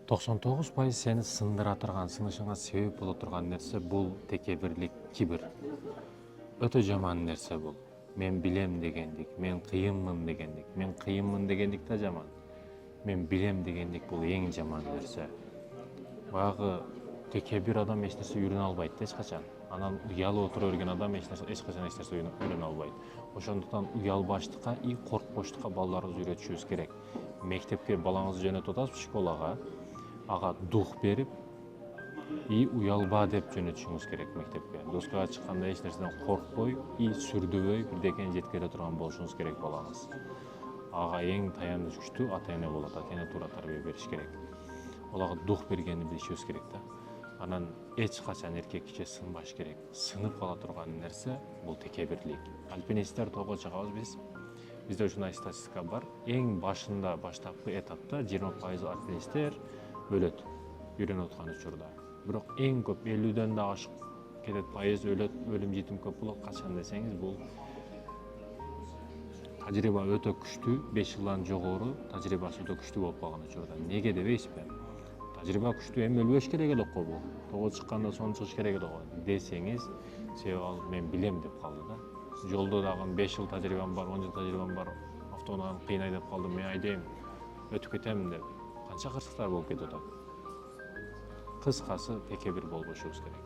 99% сени сындыра турган, сынышыңа себеп боло турган нерсе бул текебирлик, кибир. Өтө жаман нерсе бул. Мен билем дегендик, мен кыйынмын дегендик. Мен кыйынмын дегендик да жаман. Мен билем дегендик бул эң жаман нерсе. Баягы текебир адам эч нерсе үйрөнө албайт эч качан. Анан уялып отура берген адам эч качан үйрөнө албайт. Ошондуктан уялбаштыкка и коркпоштукка балдарыбызды үйрөтүшүбүз керек. Мектепке балаңызды жөнөтүп атасыз школага, ага дух берип и уялба деп жөнөтүшүңүз керек мектепке. Доскага чыкканда эч нерседен коркпой и сүрдөбөй бирдекени жеткире турган болушуңуз керек балаңыз. Ага эң таяныч күчтүү ата-эне болот. Ата-эне туура тарбия бериш керек. Оларга дух бергенди билишибиз керек да. Анан эч качан эркек киши сынбаш керек. Сынып кала турган нерсе бул текебирлик. Альпинисттер тобго чыгабыз биз. Бизде ушундай статистика бар. Эң башында, баштапкы этапта 20% альпинисттер өлөт, үйрөнүп аткан учурда. Бирок эң көп 50ден да ашык кетет пайыз өлөт, өлүм жетим көп болот. Качан десеңиз, бул тажрыйба өтө күчтүү, 5 жылдан жогору тажрыйбасы өтө күчтүү болуп калган учурда. Неге дебейсизби? Тажрыйба күчтүү, эми өлбөш керек эле го бул. Тоого чыкканда сонун чыгыш керек эле го десеңиз, себеп ал мен билем деп калды да. Жолдо дагы 5 жыл тажрыйбам бар, 10 жыл тажрыйбам бар, автоунаа кыйнай деп калдым, мен айдайм, өтүп кетемин деп. Канча кырсыктар болуп кетип атат. Кыскасы текебир болбошубуз керек.